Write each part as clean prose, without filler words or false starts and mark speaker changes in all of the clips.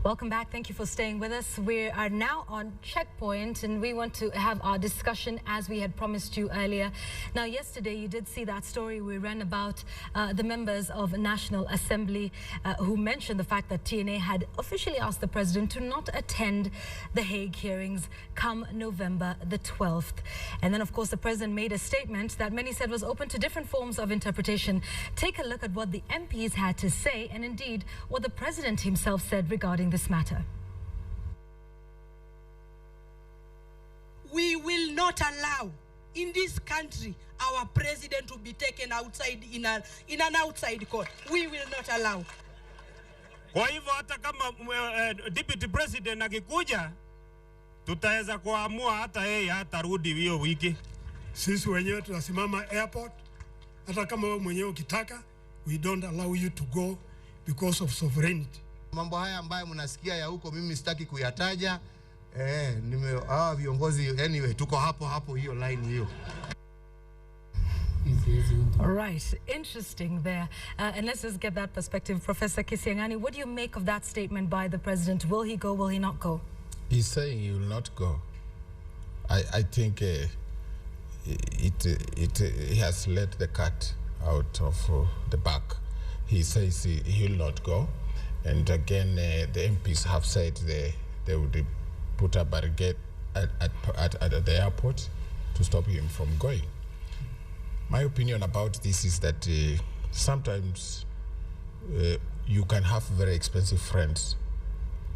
Speaker 1: Welcome back. Thank you for staying with us. We are now on Checkpoint and we want to have our discussion as we had promised you earlier. Now, yesterday you did see that story we ran about the members of National Assembly who mentioned the fact that TNA had officially asked the president to not attend the Hague hearings come November the 12th. And then, of course, the president made a statement that many said was open to different forms of interpretation. Take a look at what the MPs had to say and indeed what the president himself said regarding this matter.
Speaker 2: We will not allow in this country our president to be taken outside in an outside court. We will not allow.
Speaker 3: Kwa hivyo hata kama deputy president akikuja tutaweza kuamua hata yeye hatarudi hiyo wiki.
Speaker 4: Sisi wenyewe tunasimama airport, hata kama wewe mwenyewe ukitaka, we don't allow you to go because of sovereignty.
Speaker 5: Mambo haya ambayo mnasikia ya huko mimi sitaki kuyataja. Hawa viongozi anyway tuko hapo hiyo line hiyo.
Speaker 1: All right, interesting there. And let's just get that perspective. Professor Kisiangani, what do you make of that statement by the president? Will he go, will he not go?
Speaker 6: He's saying he will not go. I think he has let the cat out of the bag. He says he will not go. And again, the MPs have said they would put a barricade at the airport to stop him from going. My opinion about this is that sometimes you can have very expensive friends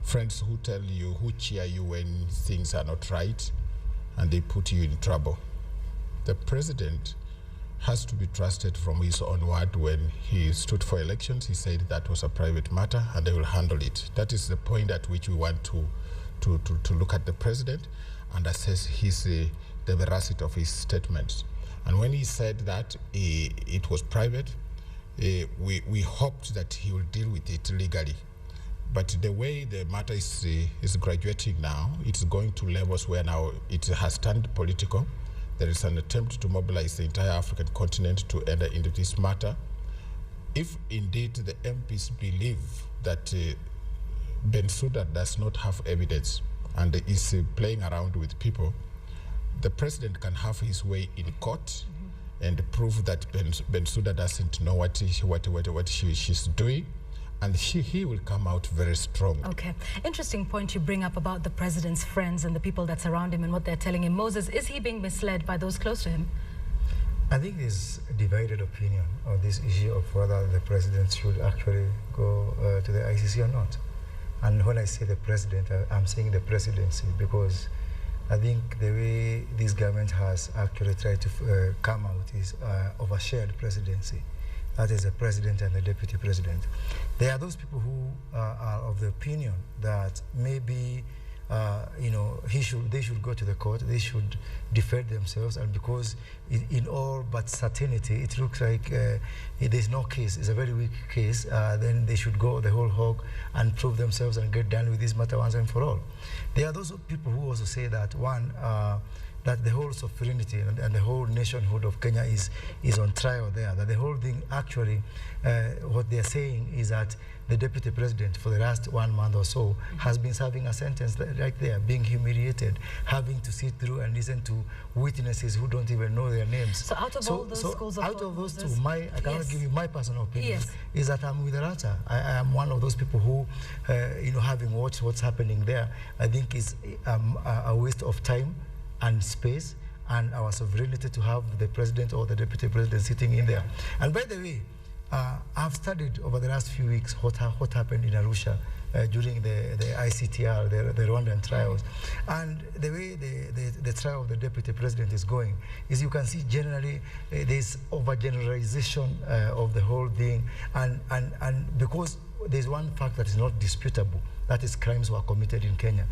Speaker 6: who tell you, who cheer you when things are not right, and they put you in trouble. The president has to be trusted from his own word. When he stood for elections, he said that was a private matter and they will handle it. That is the point at which we want to look at the president and assess the veracity of his statements. And when he said that it was private, we hoped that he will deal with it legally. But the way the matter is graduating now, it's going to levels where now it has turned political. There is an attempt to mobilize the entire African continent to enter into this matter. If indeed the MPs believe that Bensouda does not have evidence and is playing around with people, the president can have his way in court and prove that Bensouda doesn't know what she's doing, and he will come out very strong.
Speaker 1: Okay. Interesting point you bring up about the president's friends and the people that surround him and what they're telling him. Moses, is he being misled by those close to him?
Speaker 7: I think there's a divided opinion on this issue of whether the president should actually go to the ICC or not. And when I say the president, I'm saying the presidency, because I think the way this government has actually tried to come out is of a shared presidency. That is the president and the deputy president. There are those people who are of the opinion that maybe they should go to the court, they should defend themselves, and because in all but certainty it looks like there's no case, it's a very weak case, then they should go the whole hog and prove themselves and get done with this matter once and for all. There are those people who also say that that the whole sovereignty and the whole nationhood of Kenya is on trial there, that the whole thing actually, what they're saying is that the deputy president for the last 1 month or so has been serving a sentence right there, being humiliated, having to sit through and listen to witnesses who don't even know their names.
Speaker 1: So out of all those schools of
Speaker 7: out of those two, I cannot
Speaker 1: yes.
Speaker 7: give you my personal opinion,
Speaker 1: yes.
Speaker 7: is that I'm with the latter. I am one of those people who, having watched what's happening there, I think is a waste of time and space and our sovereignty to have the president or the deputy president sitting in there. And by the way, I've studied over the last few weeks what happened in Arusha during the ICTR, the Rwandan trials. And the way the trial of the deputy president is going is you can see generally there's overgeneralization of the whole thing. And because there's one fact that is not disputable, that is crimes were committed in Kenya.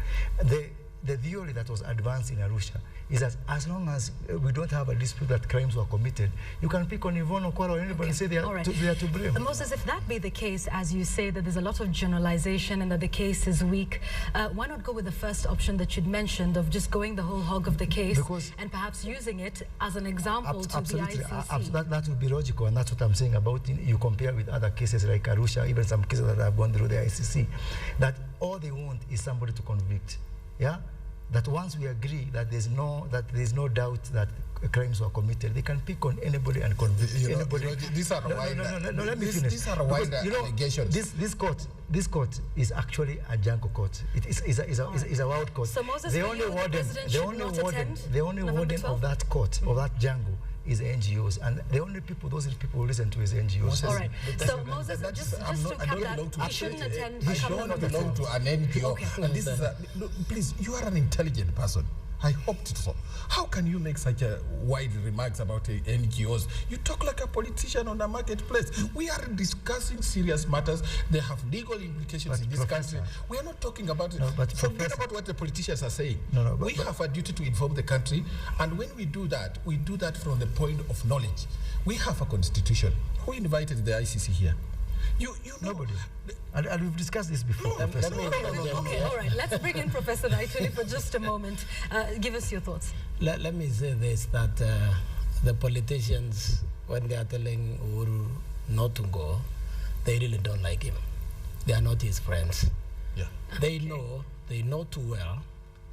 Speaker 7: the theory that was advanced in Arusha is that as long as we don't have a dispute that crimes were committed, you can pick on Yvonne Okwara or anybody and say they are, they are to blame.
Speaker 1: Moses, if that be the case, as you say, that there's a lot of generalization and that the case is weak, why not go with the first option that you'd mentioned of just going the whole hog of the case and perhaps using it as an example to the ICC?
Speaker 7: That would be logical, and that's what I'm saying about you compare with other cases like Arusha, even some cases that have gone through the ICC, that all they want is somebody to convict. Yeah, that once we agree that there's no doubt that crimes were committed, they can pick on anybody and convict anybody.
Speaker 6: These are
Speaker 7: let me finish.
Speaker 6: These are wide allegations.
Speaker 7: This court is actually a jungle court. It is a wild court.
Speaker 1: So Moses,
Speaker 7: the only warden of that court, of that jungle, is NGOs, and the only people, those people who listen to is NGOs.
Speaker 1: All right. So Moses, just to cap that, he shouldn't attend.
Speaker 6: He shouldn't belong to an NGO.
Speaker 1: Okay.
Speaker 6: And this is please, you are an intelligent person. I hoped so. How can you make such a wide remarks about NGOs? You talk like a politician on the marketplace. We are discussing serious matters. They have legal implications in this country. We are not talking about forget about what the politicians are saying. We have a duty to inform the country, and when we do that from the point of knowledge. We have a constitution. Who invited the ICC here? You know.
Speaker 7: Nobody. And we've discussed this before.
Speaker 1: Okay, all right. Let's bring in Professor Naituli for just a moment. Give us your thoughts.
Speaker 8: Let me say this, that the politicians, when they are telling Uhuru not to go, they really don't like him. They are not his friends.
Speaker 6: Yeah.
Speaker 8: They know too well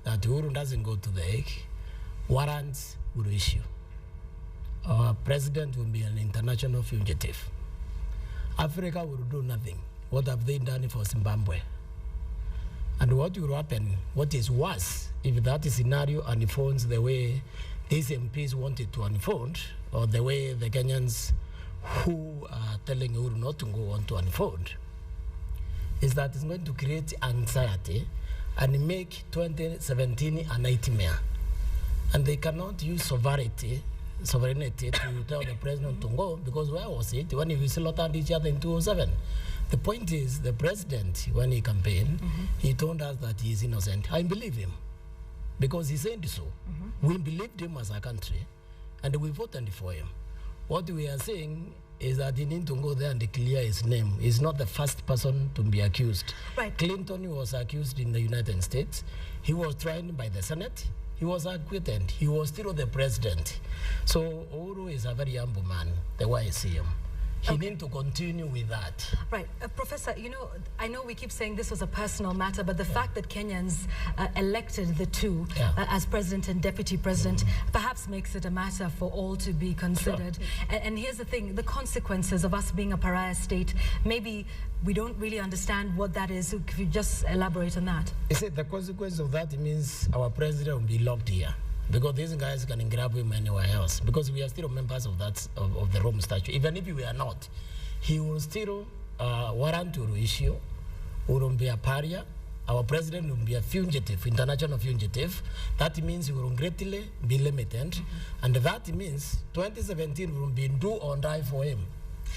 Speaker 8: that Uhuru doesn't go to the Hague, warrants will issue. Our president will be an international fugitive. Africa will do nothing. What have they done for Zimbabwe? And what will happen, what is worse, if that scenario unfolds the way these MPs wanted to unfold, or the way the Kenyans who are telling Uhuru not to go want to unfold, is that it's going to create anxiety and make 2017 a nightmare. And they cannot use sovereignty to tell the president to go, because where was it when we slaughtered each other in 2007? The point is, the president, when he campaigned, he told us that he is innocent. I believe him, because he said so. We believed him as a country, and we voted for him. What we are saying is that he needs to go there and declare his name. He's not the first person to be accused.
Speaker 1: Right.
Speaker 8: Clinton was accused in the United States. He was tried by the Senate. He was acquitted. He was still the president. So Uhuru is a very humble man, the way I see him. He needs to continue with that.
Speaker 1: Right. Professor, you know, I know we keep saying this was a personal matter, but the fact that Kenyans elected the two as president and deputy president perhaps makes it a matter for all to be considered. Sure. And here's the thing, the consequences of us being a pariah state, maybe we don't really understand what that is. So could you just elaborate on that?
Speaker 8: You see, the consequence of that means our president will be locked here, because these guys can grab him anywhere else, because we are still members of that of the Rome Statute. Even if we are not, he will still warrant to issue, will be a pariah. Our president will be a fugitive, international fugitive. That means he will greatly be limited, and that means 2017 will be do or die for him.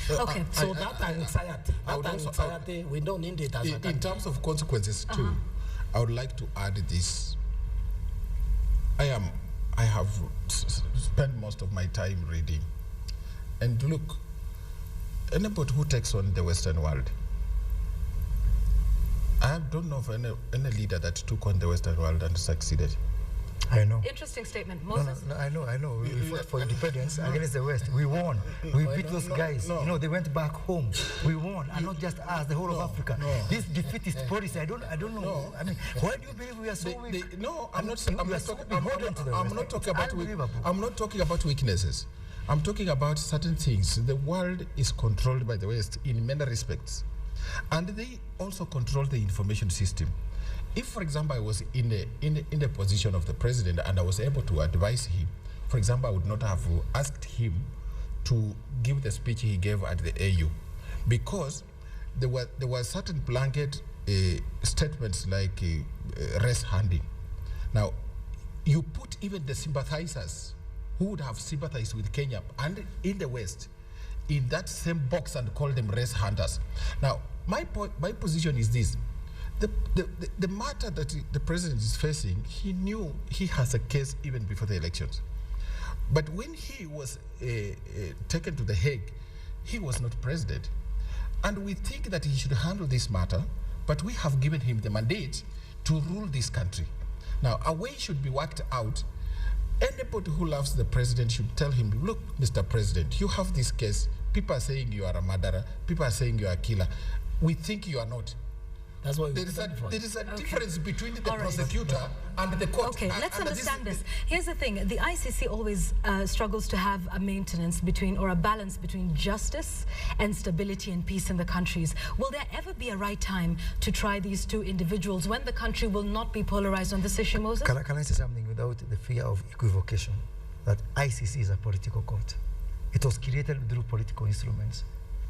Speaker 1: Okay.
Speaker 8: So that anxiety, we don't need it as a country.
Speaker 6: In terms of consequences too, I would like to add this. I have spent most of my time reading, and look, anybody who takes on the Western world, I don't know of any leader that took on the Western world and succeeded.
Speaker 7: I know.
Speaker 1: Interesting statement. Moses?
Speaker 7: No, I know. We fought for independence against the West. We won. We beat those guys. You know, they went back home. We won, and not just us, the whole of Africa. This defeatist policy, I don't know. I mean, why do you believe we are so weak?
Speaker 6: I'm not talking about weaknesses. I'm talking about certain things. The world is controlled by the West in many respects, and they also control the information system. If, for example, I was in the position of the president and I was able to advise him, for example, I would not have asked him to give the speech he gave at the AU, because there were certain blanket statements like race handing. Now, you put even the sympathizers who would have sympathized with Kenya and in the West in that same box and call them race hunters. Now, my position is this. The matter that the president is facing, he knew he has a case even before the elections. But when he was taken to the Hague, he was not president. And we think that he should handle this matter, but we have given him the mandate to rule this country. Now, a way should be worked out. Anybody who loves the president should tell him, look, Mr. President, you have this case. People are saying you are a murderer. People are saying you are a killer. We think you are not.
Speaker 8: That's why
Speaker 6: there is a difference between the prosecutor and the court.
Speaker 1: Okay, let's understand this. Here's the thing. The ICC always struggles to have a maintenance between, or a balance between, justice and stability and peace in the countries. Will there ever be a right time to try these two individuals when the country will not be polarized on this issue, Moses?
Speaker 7: Can I say something without the fear of equivocation? That ICC is a political court. It was created through political instruments.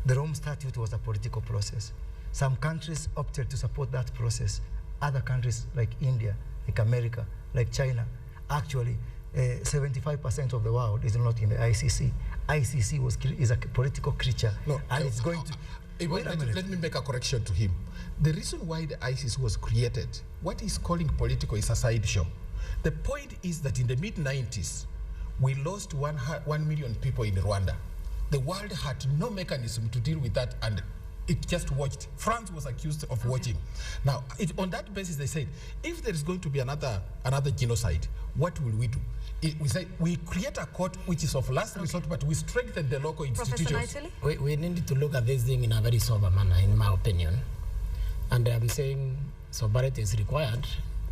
Speaker 7: The Rome Statute was a political process. Some countries opted to support that process. Other countries like India, like America, like China, actually 75% of the world is not in the ICC. ICC is a political creature, and it's going to...
Speaker 6: Let me make a correction to him. The reason why the ICC was created, what he's calling political is a sideshow. The point is that in the mid-90s, we lost 1 million people in Rwanda. The world had no mechanism to deal with that, and it just watched. France was accused of watching. Now, on that basis, they said, if there is going to be another genocide, what will we do? We say we create a court which is of last resort, but we strengthen the local institutions.
Speaker 8: We need to look at this thing in a very sober manner, in my opinion. And I'm saying sobriety is required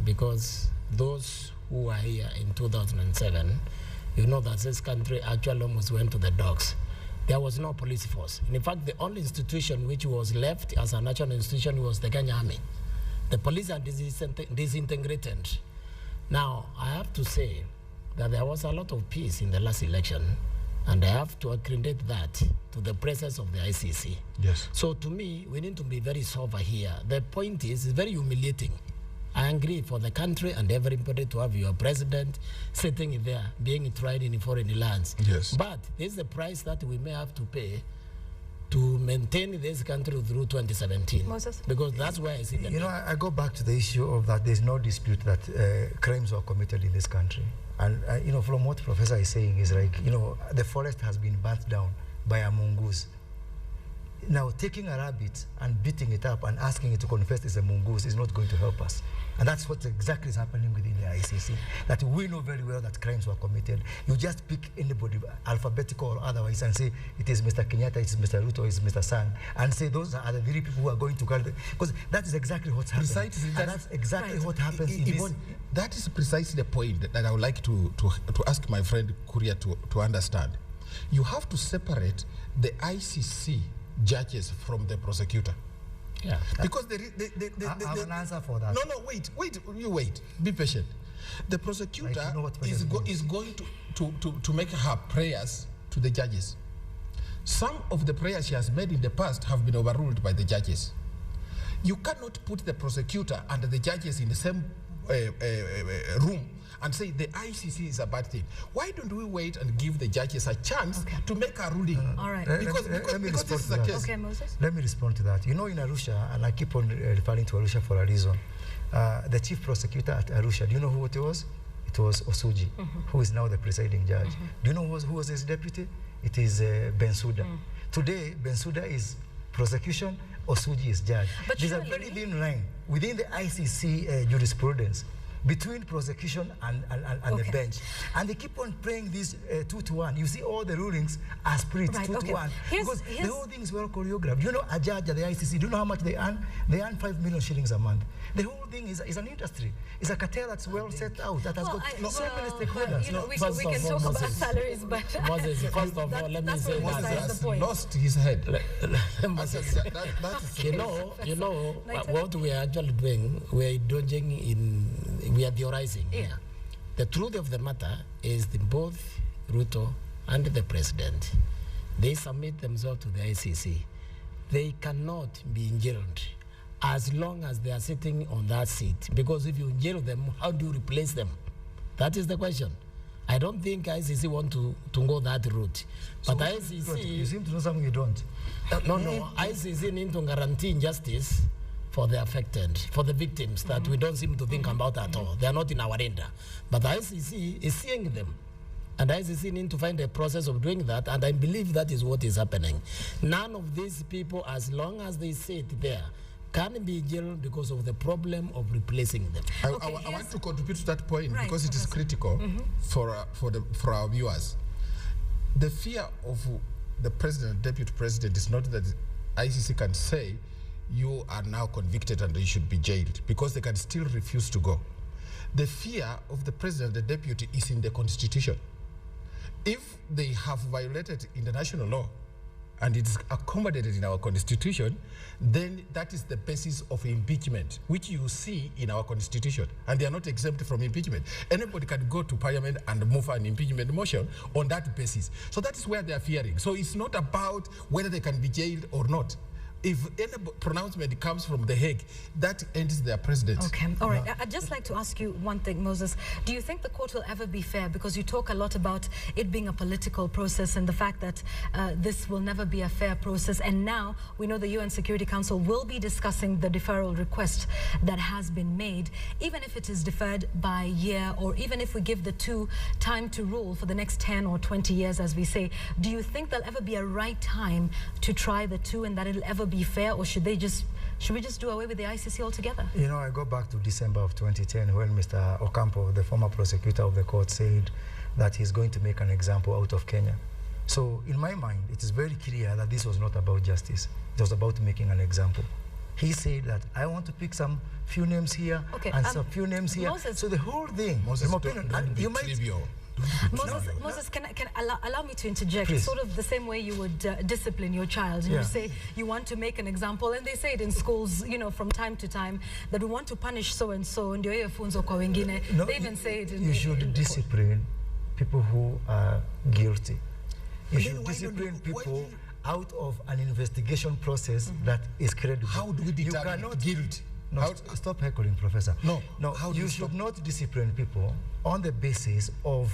Speaker 8: because those who were here in 2007, you know that this country actually almost went to the dogs. There was no police force. In fact, the only institution which was left as a national institution was the Kenya Army. The police are disintegrated. Now, I have to say that there was a lot of peace in the last election, and I have to accredit that to the presence of the ICC.
Speaker 6: Yes.
Speaker 8: So to me, we need to be very sober here. The point is, it's very humiliating. I agree for the country and everybody to have your president sitting there, being tried in foreign lands.
Speaker 6: Yes.
Speaker 8: But there's the price that we may have to pay to maintain this country through 2017.
Speaker 1: Moses?
Speaker 8: Because that's where I see the...
Speaker 7: You know, I go back to the issue of that there's no dispute that crimes were committed in this country. And, you know, from what Professor is saying is like, you know, the forest has been burnt down by a mongoose. Now, taking a rabbit and beating it up and asking it to confess it's a mongoose is not going to help us. And that's what exactly is happening within the ICC. That we know very well that crimes were committed. You just pick anybody, alphabetical or otherwise, and say it is Mr. Kenyatta, it is Mr. Ruto, it is Mr. Sang, and say those are the very people who are going to call it. Because that is exactly what's happening.
Speaker 6: Precisely,
Speaker 7: that's exactly what happens in this.
Speaker 6: That is precisely the point that I would like to ask my friend Kuria to understand. You have to separate the ICC judges from the prosecutor.
Speaker 8: Yeah.
Speaker 6: Because
Speaker 7: I have an answer for that.
Speaker 6: No, wait. Be patient. The prosecutor is going to make her prayers to the judges. Some of the prayers she has made in the past have been overruled by the judges. You cannot put the prosecutor and the judges in the same room and say the ICC is a bad thing. Why don't we wait and give the judges a chance to make a ruling?
Speaker 1: All right.
Speaker 6: Because this is a case.
Speaker 1: Okay, Moses?
Speaker 7: Let me respond to that. You know, in Arusha, and I keep on referring to Arusha for a reason, the chief prosecutor at Arusha, do you know who it was? It was Osuji, who is now the presiding judge. Do you know who was his deputy? It is Bensouda. Today, Bensouda is prosecution, Osuji is judge. But there's a very thin line within the ICC jurisprudence between prosecution and the bench. And they keep on playing this 2-to-1. You see all the rulings are split 2-to-1. Because the whole thing is well choreographed. You know, a judge at the ICC, do you know how much they earn? They earn 5 million shillings a month. The whole thing is an industry. It's a cartel that's well set out, that has got so many stakeholders.
Speaker 1: You know, we can talk about salaries, but
Speaker 8: Moses, first of all, let me say
Speaker 6: Moses has lost his head.
Speaker 8: You know what we are actually doing, we are indulging in, we are theorizing. Yeah. The truth of the matter is that both Ruto and the president, they submit themselves to the ICC. They cannot be jailed as long as they are sitting on that seat. Because if you jail them, how do you replace them? That is the question. I don't think ICC want to go that route.
Speaker 7: So
Speaker 8: but ICC...
Speaker 7: You seem to know something you don't.
Speaker 8: No. ICC need to guarantee justice for the affected, for the victims that we don't seem to think about at all. They are not in our radar. But the ICC is seeing them. And the ICC need to find a process of doing that, and I believe that is what is happening. None of these people, as long as they sit there, can be jailed because of the problem of replacing them.
Speaker 6: I want to contribute to that point because it is critical for our viewers. The fear of the president, deputy president, is not that ICC can say you are now convicted and you should be jailed, because they can still refuse to go. The fear of the president, the deputy, is in the constitution. If they have violated international law and it is accommodated in our constitution, then that is the basis of impeachment, which you see in our constitution, and they are not exempt from impeachment. Anybody can go to parliament and move an impeachment motion on that basis. So that is where they are fearing. So it's not about whether they can be jailed or not. If any pronouncement comes from The Hague, that ends their presidency.
Speaker 1: Okay, all right. I'd just like to ask you one thing, Moses. Do you think the court will ever be fair? Because you talk a lot about it being a political process and the fact that this will never be a fair process. And now we know the UN Security Council will be discussing the deferral request that has been made, even if it is deferred by a year, or even if we give the two time to rule for the next 10 or 20 years, as we say. Do you think there'll ever be a right time to try the two, and that it'll ever be fair, or should we just do away with the ICC altogether?
Speaker 7: You know, I go back to December of 2010 when Mr. Ocampo, the former prosecutor of the court, said that he's going to make an example out of Kenya. So in my mind, it is very clear that this was not about justice. It was about making an example. He said that I want to pick some few names here and some few names here.
Speaker 1: Moses,
Speaker 7: so the whole thing,
Speaker 6: Moses,
Speaker 7: you might
Speaker 6: trivial.
Speaker 1: Moses, can allow me to interject?
Speaker 7: Please.
Speaker 1: Sort of the same way you would discipline your child. You say you want to make an example, and they say it in schools, you know, from time to time, that we want to punish so and so, and they even say it.
Speaker 7: You should discipline people who are guilty. You should discipline people out of an investigation process that is credible.
Speaker 6: How do we determine guilt?
Speaker 7: No, stop heckling, Professor.
Speaker 6: No,
Speaker 7: you should not discipline people on the basis of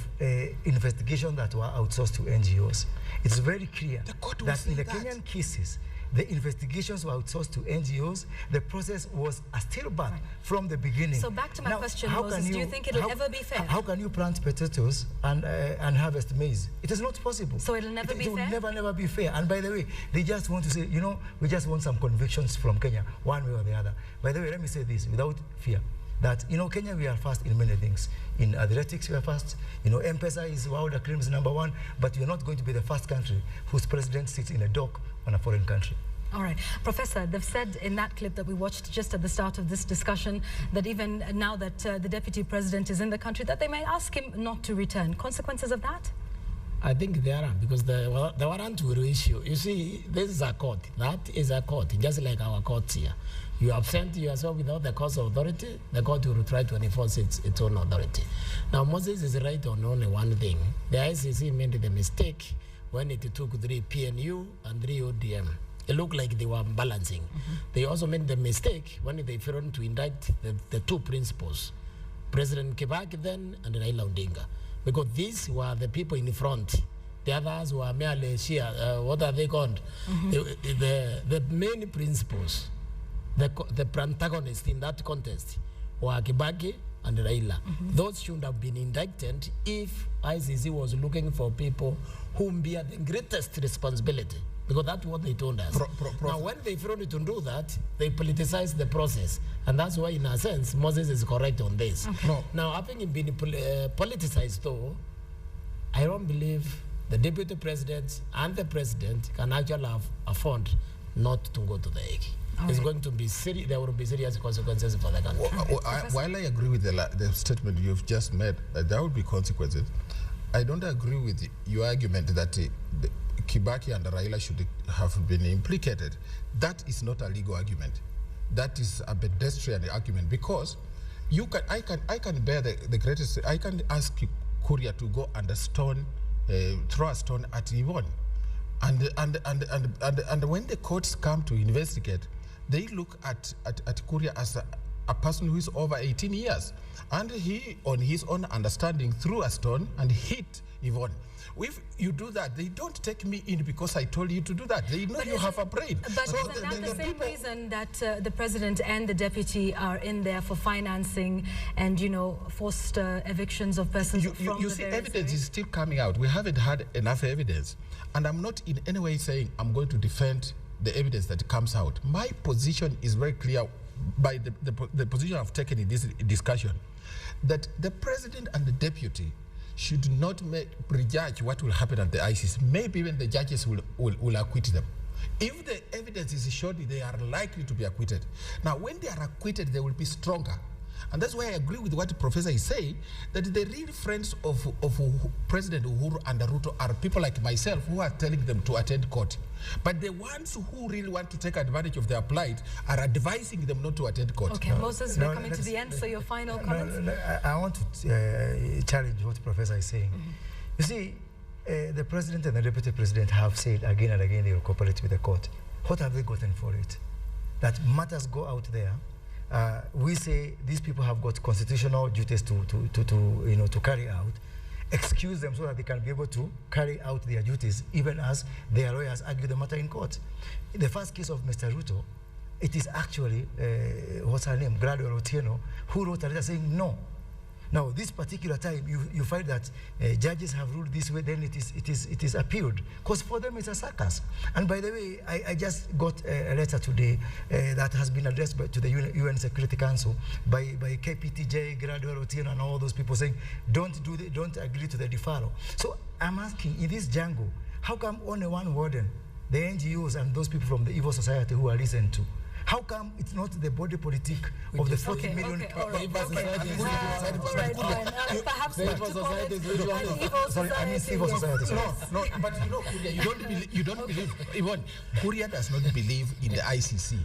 Speaker 7: investigation that were outsourced to NGOs. It's very clear that in the Kenyan cases, the investigations were outsourced to NGOs. The process was a stillbirth from the beginning.
Speaker 1: So back to my question, Moses, do you think it'll ever be fair?
Speaker 7: How can you plant potatoes and harvest maize? It is not possible.
Speaker 1: So it'll never be fair?
Speaker 7: It will never be fair. And by the way, they just want to say, you know, we just want some convictions from Kenya, one way or the other. By the way, let me say this without fear, that, you know, Kenya, we are first in many things. In athletics, we are first. You know, M-Pesa is World Acclaims #1, but you're not going to be the first country whose president sits in a dock on a foreign country.
Speaker 1: All right. Professor, they've said in that clip that we watched just at the start of this discussion that even now that the deputy president is in the country, that they may ask him not to return. Consequences of that?
Speaker 8: I think there are, because the warrant will issue. You see, this is a court. That is a court, just like our courts here. You absent yourself without the cause of authority, the court will try to enforce its own authority. Now, Moses is right on only one thing. The ICC made the mistake when it took 3 PNU and 3 ODM. It looked like they were balancing. They also made the mistake when they failed to indict the two principals, President Kibaki then and Raila Odinga, because these were the people in front. The others were merely what are they called? The main principals, the protagonists in that contest were Kibaki and Raila. Those should have been indicted if ICC was looking for people who bear the greatest responsibility, because that's what they told us. Now, when they failed to do that, they politicized the process. And that's why, in a sense, Moses is correct on this. Now, having been politicized, though, I don't believe the deputy president and the president can actually afford not to go to the Hague. It's going to be there will be serious consequences for the country.
Speaker 6: While I agree with the statement you've just made, there will be consequences, I don't agree with your argument that Kibaki and Raila should have been implicated. That is not a legal argument. That is a pedestrian argument, because I can bear the greatest. I can ask Kuria to go and throw a stone at Yvonne, and when the courts come to investigate, they look at Kuria as a person who is over 18 years, and he, on his own understanding, threw a stone and hit Yvonne. If you do that, they don't take me in because I told you to do that. They know you have a brain.
Speaker 1: But isn't that the same reason that the president and the deputy are in there for financing and, you know, forced evictions of persons from
Speaker 6: you
Speaker 1: the
Speaker 6: see,
Speaker 1: various
Speaker 6: evidence
Speaker 1: areas?
Speaker 6: is still coming out. We haven't had enough evidence. And I'm not in any way saying I'm going to defend the evidence that comes out. My position is very clear by the position I've taken in this discussion, that the president and the deputy should not prejudge what will happen at the ICC. Maybe even the judges will acquit them. If the evidence is showing they are likely to be acquitted. Now, when they are acquitted, they will be stronger. And that's why I agree with what the professor is saying, that the real friends of President Uhuru and Ruto are people like myself who are telling them to attend court. But the ones who really want to take advantage of their plight are advising them not to attend court.
Speaker 1: Okay, Moses, we're coming to the end, so your final comments?
Speaker 7: I want to challenge what the professor is saying. You see, the president and the deputy president have said again and again they will cooperate with the court. What have they gotten for it? That matters go out there. We say these people have got constitutional duties to carry out. Excuse them so that they can be able to carry out their duties, even as their lawyers argue the matter in court. In the first case of Mr. Ruto, it is actually, what's her name, Gradual Otieno, who wrote a letter saying no. Now, this particular time, you find that judges have ruled this way, then it is appealed. Because for them, it's a circus. And by the way, I just got a letter today that has been addressed to the UN Security Council by KPTJ, Gradual Otieno, and all those people saying, don't agree to the deferral. So I'm asking, in this jungle, how come only one warden, the NGOs and those people from the evil society who are listened to, how come it's not the body politic of the 40 million people?
Speaker 1: Perhaps
Speaker 7: Sorry, I mean civil society.
Speaker 6: No, but you know, Kuria, you don't believe, Yvonne, Kuria does not believe in the ICC.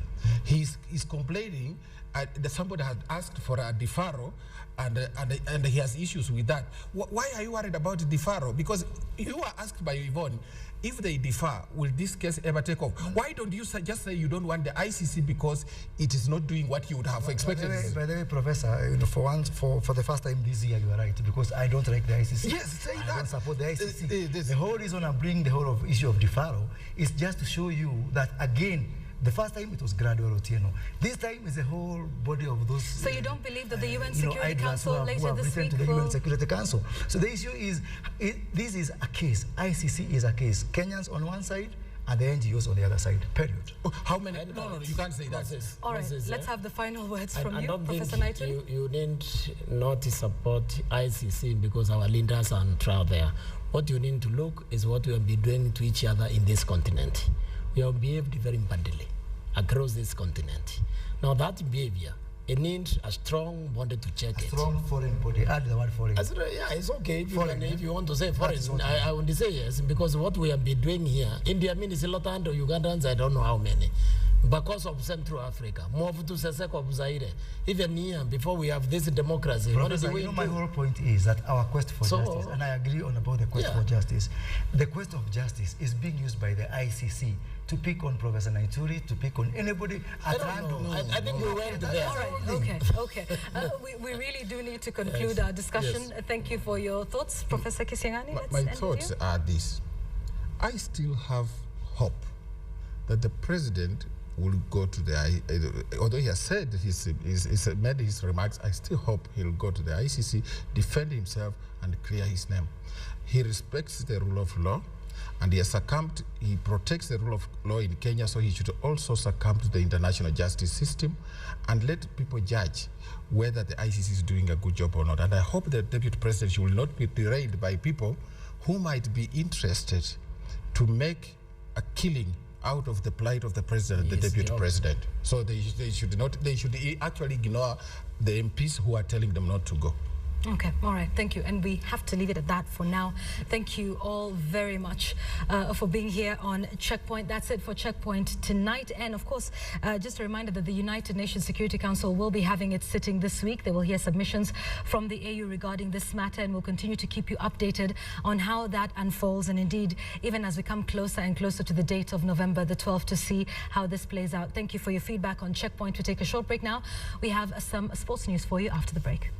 Speaker 6: He's complaining that somebody had asked for a deferral and he has issues with that. Why are you worried about deferral? Because you were asked by Yvonne, if they defer, will this case ever take off? Why don't you just say you don't want the ICC because it is not doing what you would have expected?
Speaker 7: By the way, Professor, for the first time this year, you are right, because I don't like the ICC.
Speaker 6: Yes, say that.
Speaker 7: I don't support the ICC. The whole reason I'm bringing the whole issue of deferral is just to show you that, again, the first time it was Gradual Otieno. This time is a whole body of those.
Speaker 1: So you don't believe that the UN Security Council later this week
Speaker 7: to the UN Security Council. So the issue is, this is a case. ICC is a case. Kenyans on one side and the NGOs on the other side. Period.
Speaker 6: How many? No, you can't say that.
Speaker 1: All right, let's have the final words from you, Professor
Speaker 8: think
Speaker 1: Knighton.
Speaker 8: you need not to support ICC because our leaders are on trial there. What you need to look is what we have been doing to each other in this continent. We have behaved very badly across this continent. Now that behavior, it needs a strong body to check it.
Speaker 7: Strong foreign body. Add the word foreign.
Speaker 8: Yeah, it's okay if,
Speaker 7: foreign,
Speaker 8: if you want to say foreign. I would say yes, because what we have been doing here, India means a lot of Ugandans, I don't know how many. Because of Central Africa, move to Sesek of Zaire. Even here, before we have this democracy.
Speaker 7: Professor, my whole point is that our quest for justice, and I agree about the quest for justice, the quest of justice is being used by the ICC to pick on Professor Naituri, to pick on anybody at random.
Speaker 8: I think we went there.
Speaker 1: All right, okay. We really do need to conclude our discussion.
Speaker 6: Yes.
Speaker 1: Thank you for your thoughts, Professor Kisiangani.
Speaker 6: My thoughts are this. I still have hope that the president will go to the, although he has said he's made his remarks, I still hope he'll go to the ICC, defend himself, and clear his name. He respects the rule of law, and he protects the rule of law in Kenya, so he should also succumb to the international justice system and let people judge whether the ICC is doing a good job or not. And I hope the deputy president will not be derailed by people who might be interested to make a killing out of the plight of the president and the deputy president. So they should actually ignore the MPs who are telling them not to go.
Speaker 1: Okay, all right, thank you. And we have to leave it at that for now. Thank you all very much for being here on Checkpoint. That's it for Checkpoint tonight. And of course, just a reminder that the United Nations Security Council will be having its sitting this week. They will hear submissions from the AU regarding this matter, and we'll continue to keep you updated on how that unfolds. And indeed, even as we come closer and closer to the date of November the 12th to see how this plays out. Thank you for your feedback on Checkpoint. We take a short break now. We have some sports news for you after the break.